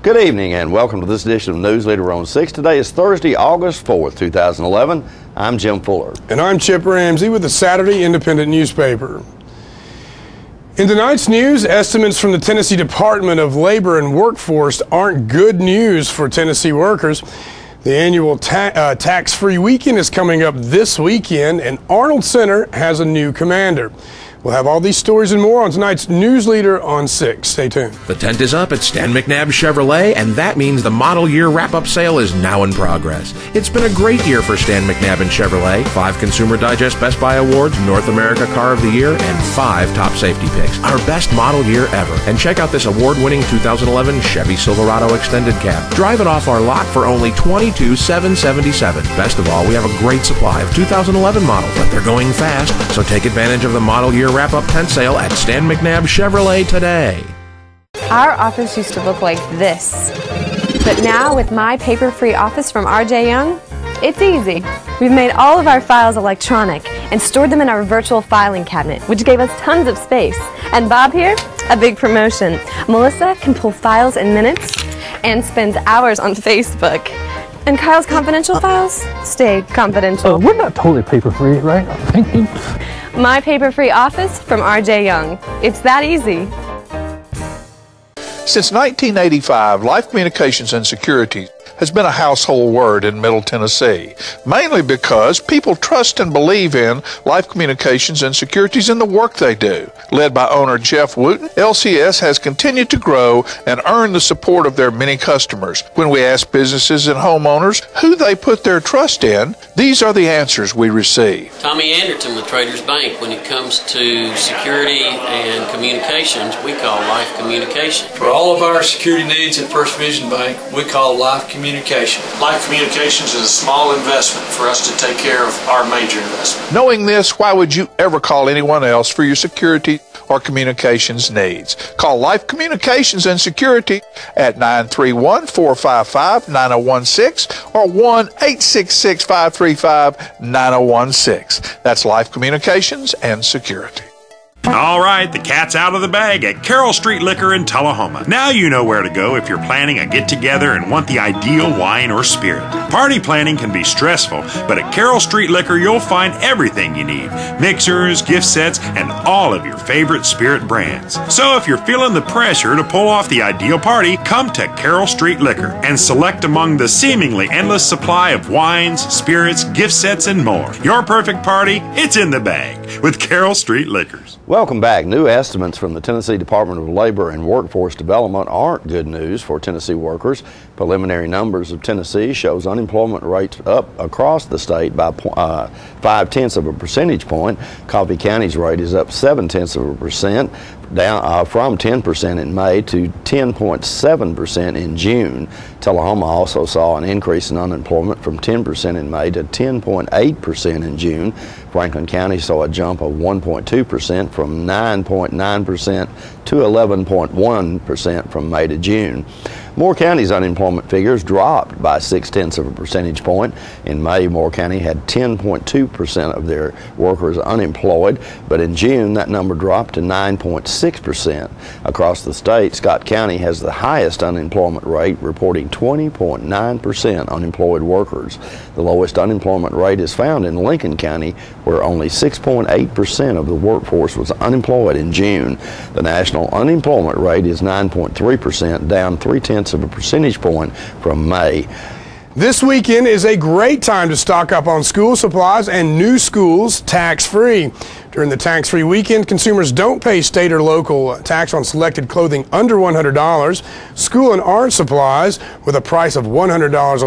Good evening and welcome to this edition of Newsleader on 6. Today is Thursday, August 4th, 2011. I'm Jim Fuller. And I'm Chip Ramsey with the Saturday Independent newspaper. In tonight's news, estimates from the Tennessee Department of Labor and Workforce aren't good news for Tennessee workers. The annual tax-free weekend is coming up this weekend, and Arnold Center has a new commander. We'll have all these stories and more on tonight's Newsleader on 6. Stay tuned. The tent is up at Stan McNabb Chevrolet, and that means the model year wrap-up sale is now in progress. It's been a great year for Stan McNabb and Chevrolet. 5 Consumer Digest Best Buy Awards, North America Car of the Year, and 5 top safety picks. Our best model year ever. And check out this award-winning 2011 Chevy Silverado Extended Cab. Drive it off our lot for only $22,777. Best of all, we have a great supply of 2011 models, but they're going fast, so take advantage of the model year wrap-up tent sale at Stan McNabb Chevrolet today. Our office used to look like this, but now with my paper-free office from R.J. Young, it's easy. We've made all of our files electronic and stored them in our virtual filing cabinet, which gave us tons of space. And Bob here, a big promotion. Melissa can pull files in minutes and spends hours on Facebook. And Kyle's confidential files stay confidential. We're not totally paper-free, right? My paper-free office from R.J. Young. It's that easy. Since 1985, Life Communications and Security has been a household word in Middle Tennessee, mainly because people trust and believe in Life Communications and Securities in the work they do. Led by owner Jeff Wooten, LCS has continued to grow and earn the support of their many customers. When we ask businesses and homeowners who they put their trust in, these are the answers we receive. Tommy Anderton with Traders Bank. When it comes to security and communications, we call Life Communications. For all of our security needs at First Vision Bank, we call Life Communications. Life Communications is a small investment for us to take care of our major investment. Knowing this, why would you ever call anyone else for your security or communications needs? Call Life Communications and Security at 931-455-9016 or 1-866-535-9016. That's Life Communications and Security. All right, the cat's out of the bag at Carroll Street Liquor in Tullahoma. Now you know where to go if you're planning a get-together and want the ideal wine or spirit. Party planning can be stressful, but at Carroll Street Liquor you'll find everything you need. Mixers, gift sets, and all of your favorite spirit brands. So if you're feeling the pressure to pull off the ideal party, come to Carroll Street Liquor and select among the seemingly endless supply of wines, spirits, gift sets, and more. Your perfect party, it's in the bag with Carroll Street Liquors. Welcome back. New estimates from the Tennessee Department of Labor and Workforce Development aren't good news for Tennessee workers. Preliminary numbers of Tennessee shows unemployment rates up across the state by 0.5 of a percentage point. Coffee County's rate is up 0.7%, down from 10% in May to 10.7% in June. Tullahoma also saw an increase in unemployment from 10% in May to 10.8% in June. Franklin County saw a jump of 1.2% from 9.9% to 11.1% from May to June. Moore County's unemployment figures dropped by 0.6 of a percentage point. In May, Moore County had 10.2% of their workers unemployed, but in June that number dropped to 9.6%. Across the state, Scott County has the highest unemployment rate, reporting 20.9% unemployed workers. The lowest unemployment rate is found in Lincoln County, where only 6.8% of the workforce was unemployed in June. The national unemployment rate is 9.3%, down 0.3 of a percentage point from May. This weekend is a great time to stock up on school supplies and new schools tax-free. During the tax-free weekend, consumers don't pay state or local tax on selected clothing under $100, school and art supplies with a price of $100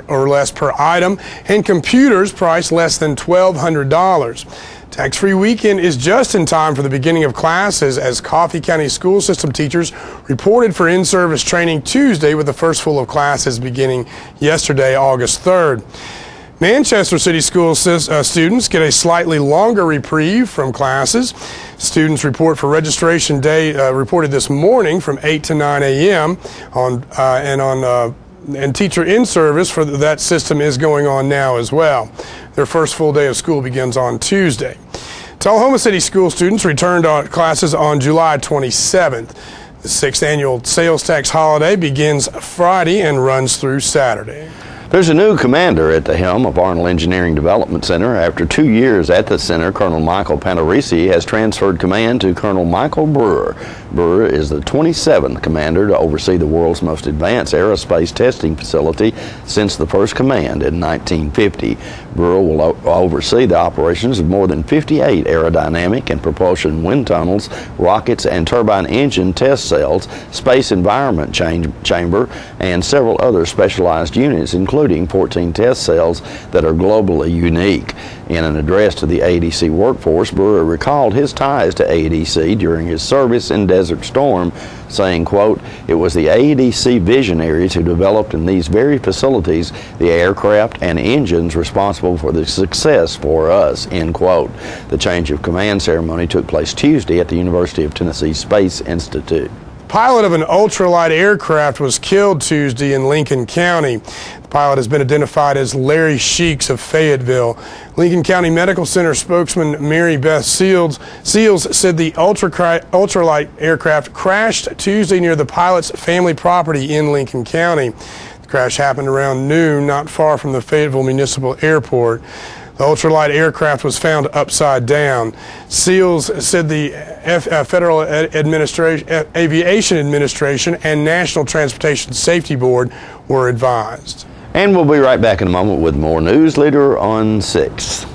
or less per item, and computers priced less than $1,200. Tax-free weekend is just in time for the beginning of classes as Coffee County school system teachers reported for in-service training Tuesday with the first full of classes beginning yesterday, August 3rd. Manchester City School students get a slightly longer reprieve from classes. Students report for registration day reported this morning from 8 to 9 a.m. And teacher in-service for that system is going on now as well. Their first full day of school begins on Tuesday. Tullahoma City school students returned to classes on July 27th. The 6th annual sales tax holiday begins Friday and runs through Saturday. There's a new commander at the helm of Arnold Engineering Development Center. After 2 years at the center, Colonel Michael Panarisi has transferred command to Colonel Michael Brewer. Brewer is the 27th commander to oversee the world's most advanced aerospace testing facility since the first command in 1950. Brewer will oversee the operations of more than 58 aerodynamic and propulsion wind tunnels, rockets and turbine engine test cells, space environment chamber, and several other specialized units, including 14 test cells that are globally unique. In an address to the ADC workforce, Brewer recalled his ties to ADC during his service in Desert Storm, saying, quote, "It was the ADC visionaries who developed in these very facilities the aircraft and engines responsible for the success for us," end quote. The change of command ceremony took place Tuesday at the University of Tennessee Space Institute. Pilot of an ultralight aircraft was killed Tuesday in Lincoln County. The pilot has been identified as Larry Sheeks of Fayetteville. Lincoln County Medical Center spokesman Mary Beth Seals said the ultralight aircraft crashed Tuesday near the pilot's family property in Lincoln County. The crash happened around noon, not far from the Fayetteville Municipal Airport. The ultralight aircraft was found upside down. Seals said the Federal Aviation Administration and National Transportation Safety Board were advised. And we'll be right back in a moment with more Newsleader on 6.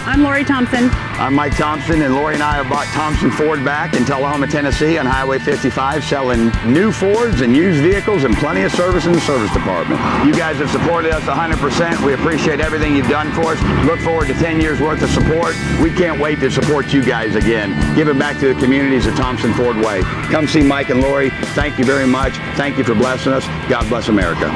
I'm Lori Thompson. I'm Mike Thompson, and Lori and I have bought Thompson Ford back in Tullahoma, Tennessee on Highway 55, selling new Fords and used vehicles and plenty of service in the service department. You guys have supported us 100%. We appreciate everything you've done for us. Look forward to 10 years worth of support. We can't wait to support you guys again. Give it back to the communities the Thompson Ford way. Come see Mike and Lori. Thank you very much. Thank you for blessing us. God bless America.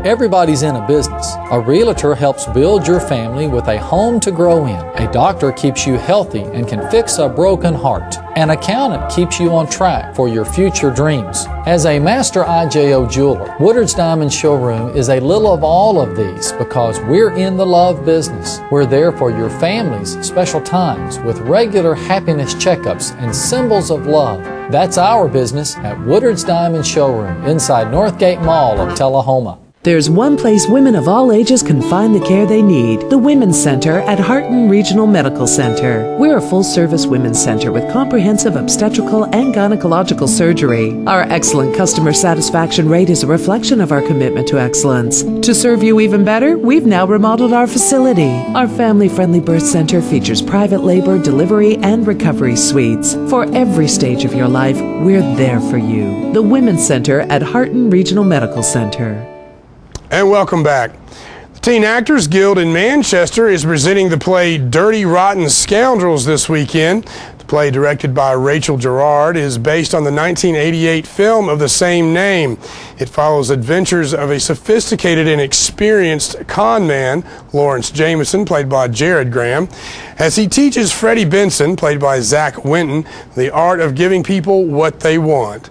Everybody's in a business. A realtor helps build your family with a home to grow in. A doctor keeps you healthy and can fix a broken heart. An accountant keeps you on track for your future dreams. As a master IJO jeweler, Woodard's Diamond Showroom is a little of all of these because we're in the love business. We're there for your family's special times with regular happiness checkups and symbols of love. That's our business at Woodard's Diamond Showroom inside Northgate Mall of Tullahoma. There's one place women of all ages can find the care they need, the Women's Center at Harton Regional Medical Center. We're a full-service women's center with comprehensive obstetrical and gynecological surgery. Our excellent customer satisfaction rate is a reflection of our commitment to excellence. To serve you even better, we've now remodeled our facility. Our family-friendly birth center features private labor, delivery, and recovery suites. For every stage of your life, we're there for you. The Women's Center at Harton Regional Medical Center. And welcome back. The Teen Actors Guild in Manchester is presenting the play Dirty Rotten Scoundrels this weekend. The play, directed by Rachel Gerard, is based on the 1988 film of the same name. It follows adventures of a sophisticated and experienced con man, Lawrence Jameson, played by Jared Graham, as he teaches Freddie Benson, played by Zach Winton, the art of giving people what they want.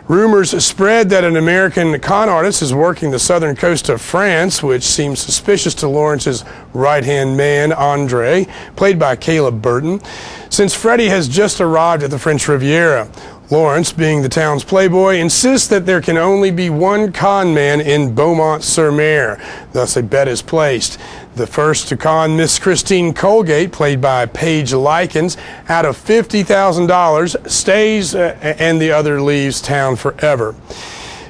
Rumors spread that an American con artist is working the southern coast of France, which seems suspicious to Lawrence's right-hand man, Andre, played by Caleb Burton, since Freddie has just arrived at the French Riviera. Lawrence, being the town's playboy, insists that there can only be one con man in Beaumont-sur-Mer. Thus, a bet is placed. The first to con Miss Christine Colgate, played by Paige Likens, out of $50,000, stays and the other leaves town forever.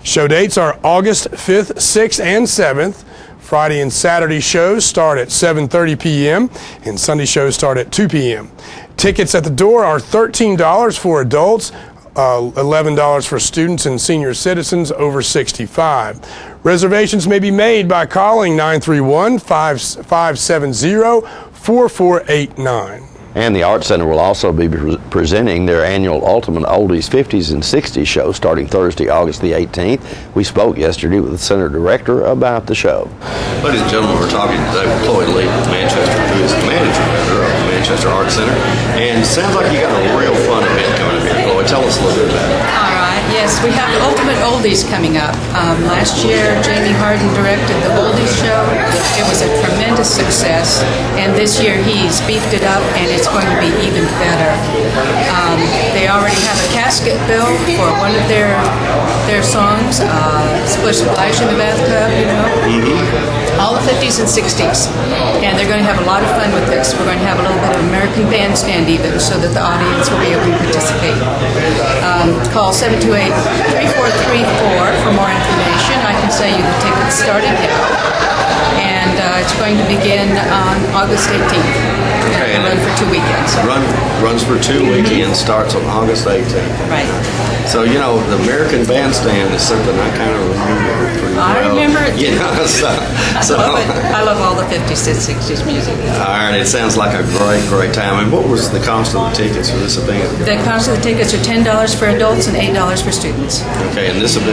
Show dates are August 5th, 6th, and 7th. Friday and Saturday shows start at 7:30 p.m. and Sunday shows start at 2 p.m. Tickets at the door are $13 for adults, $11 for students and senior citizens over 65. Reservations may be made by calling 931-570-4489. And the Art Center will also be presenting their annual Ultimate Oldies 50s and 60s show starting Thursday, August the 18th. We spoke yesterday with the center director about the show. Ladies and gentlemen, we're talking today with Chloe Lee of Manchester, who is the manager of the Manchester Art Center. And it sounds like you got a real fun event coming up here. Chloe, tell us a little bit about it. All right. Yes, we have the Ultimate Oldies coming up. Last year, Jamie Harden directed the Oldies show. It was a tremendous success, and this year he's beefed it up, and it's going to be even better. They already have a casket bill for one of their songs, Splish Splash in the Bathtub, you know. All the 50s and 60s. And they're going to have a lot of fun with this. We're going to have a little bit of American Bandstand even, so that the audience will be able to participate. Call 728-3434 for more information. I can say you the tickets started now. And it's going to begin on August 18th. Okay, and run for 2 weekends. Runs for 2 weekends, starts on August 18th. Right. So, you know, the American Bandstand is something I kind of remember pretty well. I remember it. You know, I love all the 50s and 60s music. All right, it sounds like a great time. And what was the cost of the tickets for this event? The cost of the tickets are $10 for adults and $8 for students. Okay, and this will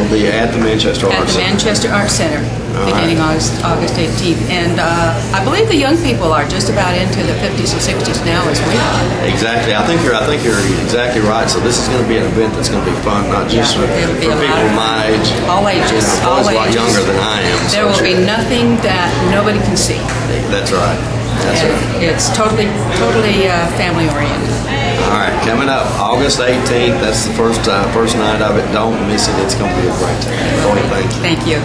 be at the Manchester Art Center. At the Manchester Art Center, beginning August 18th. And I believe the young people are just about into the 50s and 60s now as well. Exactly. I think you're exactly right. So this is going to be an event that's going to be fun, not just for people my age. All ages. You know, all a lot ages. younger than I am. There will be nothing that nobody can see. That's right. That's right. It's totally family oriented. All right, coming up August 18th. That's the first night of it. Don't miss it. It's going to be a great time. Chloe, thank you. Thank you.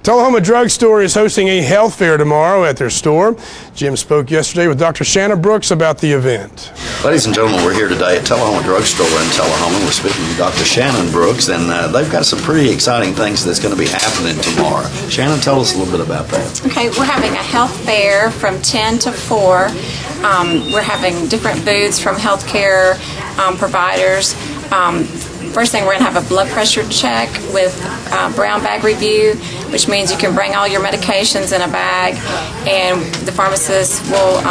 Tullahoma Drug Store is hosting a health fair tomorrow at their store. Jim spoke yesterday with Dr. Shanna Brooks about the event. Ladies and gentlemen, we're here today at Tullahoma Drug Store in Tullahoma. We're speaking to Dr. Shannon Brooks, and they've got some pretty exciting things that's going to be happening tomorrow. Shannon, tell us a little bit about that. Okay, we're having a health fair from 10 to 4. We're having different booths from healthcare providers. First thing, we're going to have a blood pressure check with brown bag review, which means you can bring all your medications in a bag, and the pharmacist will,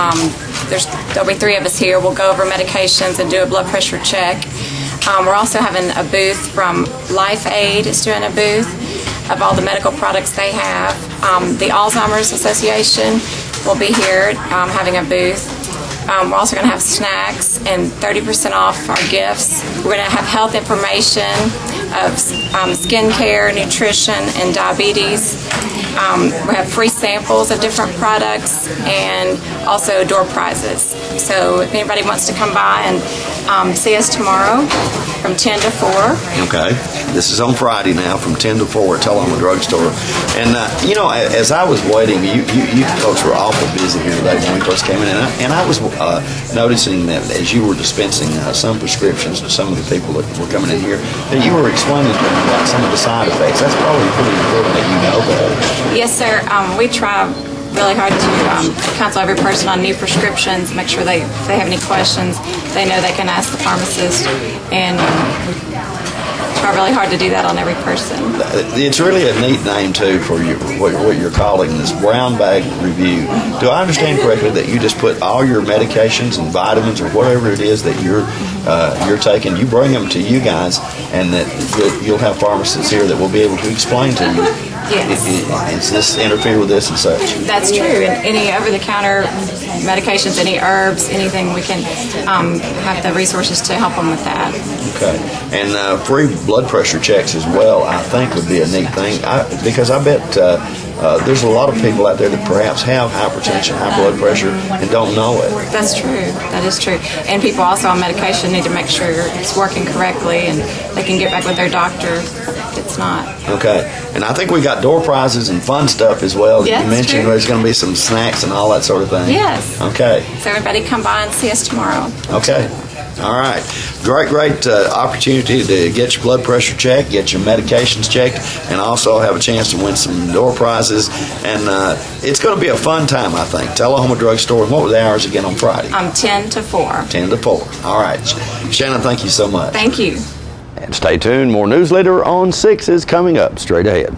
there'll be 3 of us here, we'll go over medications and do a blood pressure check. We're also having a booth from Life Aid is doing a booth of all the medical products they have. The Alzheimer's Association will be here having a booth. We're also going to have snacks and 30% off our gifts. We're going to have health information of skincare, nutrition, and diabetes. We have free samples of different products and also door prizes. So if anybody wants to come by and see us tomorrow from 10 to 4. Okay. This is on Friday now from 10 to 4 at Tullahoma Drug Store. And, you know, as I was waiting, you folks were awful busy here today when we first came in. And I was noticing that as you were dispensing some prescriptions to some of the people that were coming in here, that you were explaining to them about some of the side effects. That's probably pretty important that you know that. Yes, sir. We try really hard to counsel every person on new prescriptions, make sure they if they have any questions, they know they can ask the pharmacist, and we try really hard to do that on every person. It's really a neat name, too, for what you're calling this brown bag review. Do I understand correctly that you just put all your medications and vitamins or whatever it is that you're taking, you bring them to you guys, and that you'll have pharmacists here that will be able to explain to you, yes, does this interfere with this and such? That's true. And any over-the-counter medications, any herbs, anything, we can have the resources to help them with that. Okay. And free blood pressure checks as well, I think, would be a neat thing, because I bet there's a lot of people out there that perhaps have hypertension, high blood pressure, and don't know it. That's true. That is true. And people also on medication need to make sure it's working correctly, and they can get back with their doctor it's not. Okay. And I think we got door prizes and fun stuff as well. Yeah, you that's mentioned true. there's going to be some snacks and all that sort of thing. Yes. Okay. So everybody come by and see us tomorrow. Okay. All right. Great opportunity to get your blood pressure checked, get your medications checked, and also have a chance to win some door prizes. And it's going to be a fun time, I think. Tullahoma Drug Store. And what were the hours again on Friday? 10 to 4. 10 to 4. All right. Shannon, thank you so much. Thank you. And stay tuned. More Newsleader on 6 is coming up straight ahead.